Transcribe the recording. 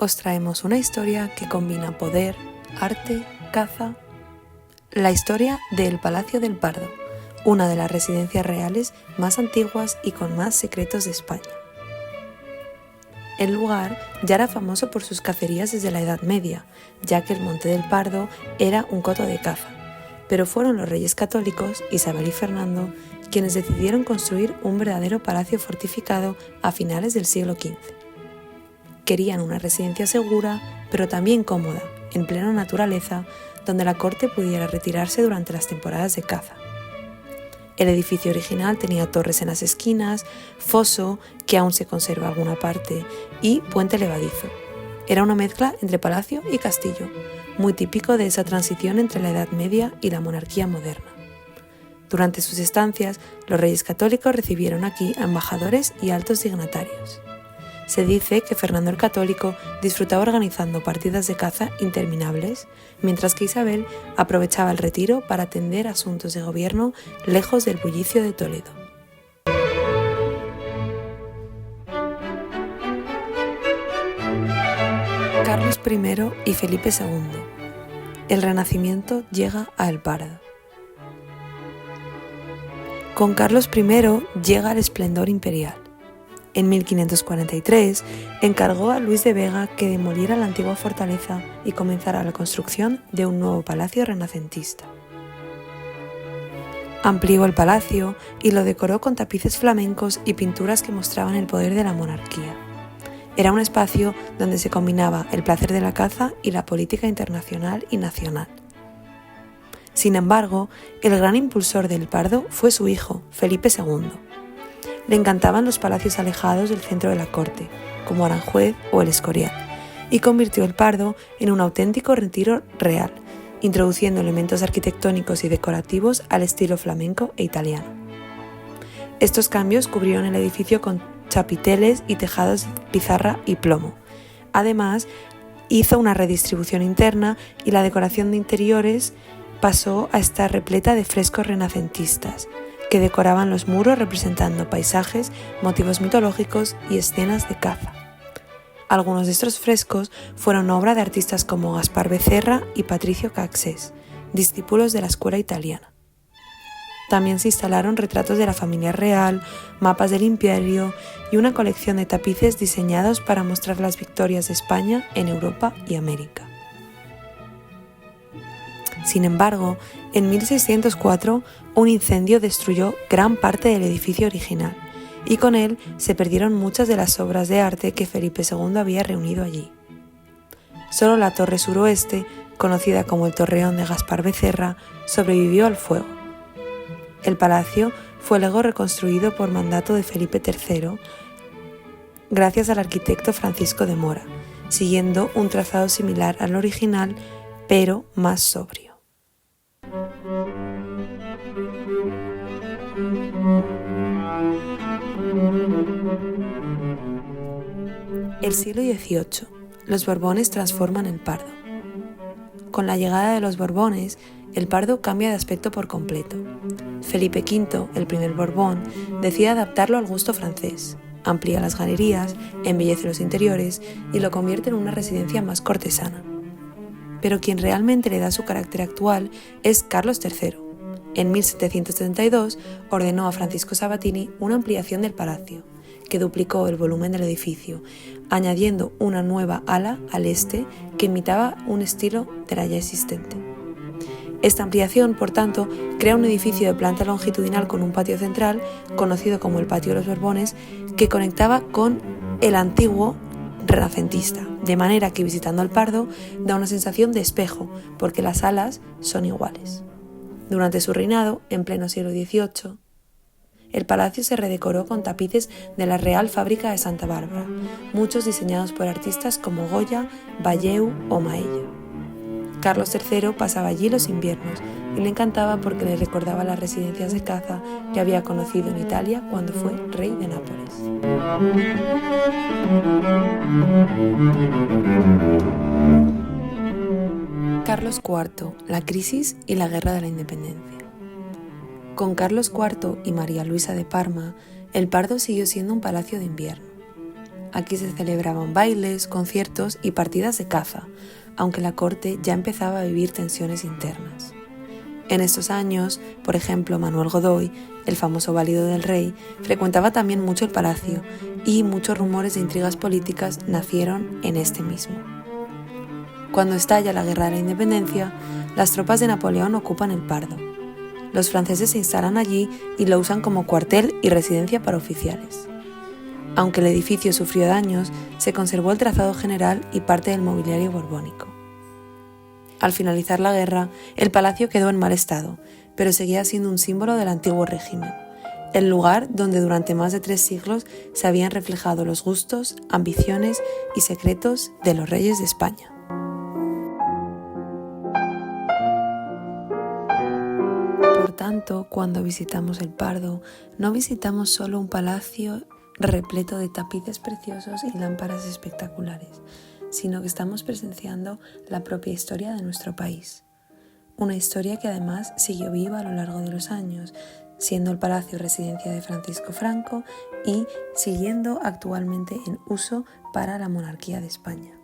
os traemos una historia que combina poder, arte, caza. La historia del Palacio del Pardo, una de las residencias reales más antiguas y con más secretos de España. El lugar ya era famoso por sus cacerías desde la Edad Media, ya que el Monte del Pardo era un coto de caza, pero fueron los reyes católicos, Isabel y Fernando, quienes decidieron construir un verdadero palacio fortificado a finales del siglo XV. Querían una residencia segura, pero también cómoda, en plena naturaleza, donde la corte pudiera retirarse durante las temporadas de caza. El edificio original tenía torres en las esquinas, foso, que aún se conserva alguna parte, y puente levadizo. Era una mezcla entre palacio y castillo, muy típico de esa transición entre la Edad Media y la monarquía moderna. Durante sus estancias, los reyes católicos recibieron aquí a embajadores y altos dignatarios. Se dice que Fernando el Católico disfrutaba organizando partidas de caza interminables, mientras que Isabel aprovechaba el retiro para atender asuntos de gobierno lejos del bullicio de Toledo. Carlos I y Felipe II. El Renacimiento llega a El Pardo. Con Carlos I llega el esplendor imperial. En 1543 encargó a Luis de Vega que demoliera la antigua fortaleza y comenzara la construcción de un nuevo palacio renacentista. Amplió el palacio y lo decoró con tapices flamencos y pinturas que mostraban el poder de la monarquía. Era un espacio donde se combinaba el placer de la caza y la política internacional y nacional. Sin embargo, el gran impulsor del Pardo fue su hijo, Felipe II. Le encantaban los palacios alejados del centro de la corte, como Aranjuez o el Escorial, y convirtió el Pardo en un auténtico retiro real, introduciendo elementos arquitectónicos y decorativos al estilo flamenco e italiano. Estos cambios cubrieron el edificio con chapiteles y tejados de pizarra y plomo. Además, hizo una redistribución interna y la decoración de interiores pasó a estar repleta de frescos renacentistas, que decoraban los muros representando paisajes, motivos mitológicos y escenas de caza. Algunos de estos frescos fueron obra de artistas como Gaspar Becerra y Patricio Caxés, discípulos de la escuela italiana. También se instalaron retratos de la familia real, mapas del imperio y una colección de tapices diseñados para mostrar las victorias de España en Europa y América. Sin embargo, en 1604 un incendio destruyó gran parte del edificio original y con él se perdieron muchas de las obras de arte que Felipe II había reunido allí. Solo la torre suroeste, conocida como el Torreón de Gaspar Becerra, sobrevivió al fuego. El palacio fue luego reconstruido por mandato de Felipe III gracias al arquitecto Francisco de Mora, siguiendo un trazado similar al original, pero más sobrio. El siglo XVIII. Los Borbones transforman el Pardo. Con la llegada de los Borbones, el Pardo cambia de aspecto por completo. Felipe V, el primer Borbón, decide adaptarlo al gusto francés, amplía las galerías, embellece los interiores y lo convierte en una residencia más cortesana. Pero quien realmente le da su carácter actual es Carlos III. En 1772 ordenó a Francisco Sabatini una ampliación del palacio, que duplicó el volumen del edificio, añadiendo una nueva ala al este que imitaba un estilo de la ya existente. Esta ampliación, por tanto, crea un edificio de planta longitudinal con un patio central, conocido como el Patio de los Borbones, que conectaba con el antiguo renacentista, de manera que visitando el Pardo da una sensación de espejo, porque las alas son iguales. Durante su reinado, en pleno siglo XVIII, el palacio se redecoró con tapices de la Real Fábrica de Santa Bárbara, muchos diseñados por artistas como Goya, Valleu o Maello. Carlos III pasaba allí los inviernos y le encantaba porque le recordaba las residencias de caza que había conocido en Italia cuando fue rey de Nápoles. Carlos IV, la crisis y la guerra de la independencia. Con Carlos IV y María Luisa de Parma, el Pardo siguió siendo un palacio de invierno. Aquí se celebraban bailes, conciertos y partidas de caza, aunque la corte ya empezaba a vivir tensiones internas. En estos años, por ejemplo, Manuel Godoy, el famoso válido del rey, frecuentaba también mucho el palacio y muchos rumores de intrigas políticas nacieron en este mismo. Cuando estalla la Guerra de la Independencia, las tropas de Napoleón ocupan el Pardo. Los franceses se instalan allí y lo usan como cuartel y residencia para oficiales. Aunque el edificio sufrió daños, se conservó el trazado general y parte del mobiliario borbónico. Al finalizar la guerra, el palacio quedó en mal estado, pero seguía siendo un símbolo del antiguo régimen, el lugar donde durante más de 3 siglos se habían reflejado los gustos, ambiciones y secretos de los reyes de España. Por tanto, cuando visitamos el Pardo, no visitamos solo un palacio repleto de tapices preciosos y lámparas espectaculares, sino que estamos presenciando la propia historia de nuestro país. Una historia que además siguió viva a lo largo de los años, siendo el palacio residencia de Francisco Franco y siguiendo actualmente en uso para la monarquía de España.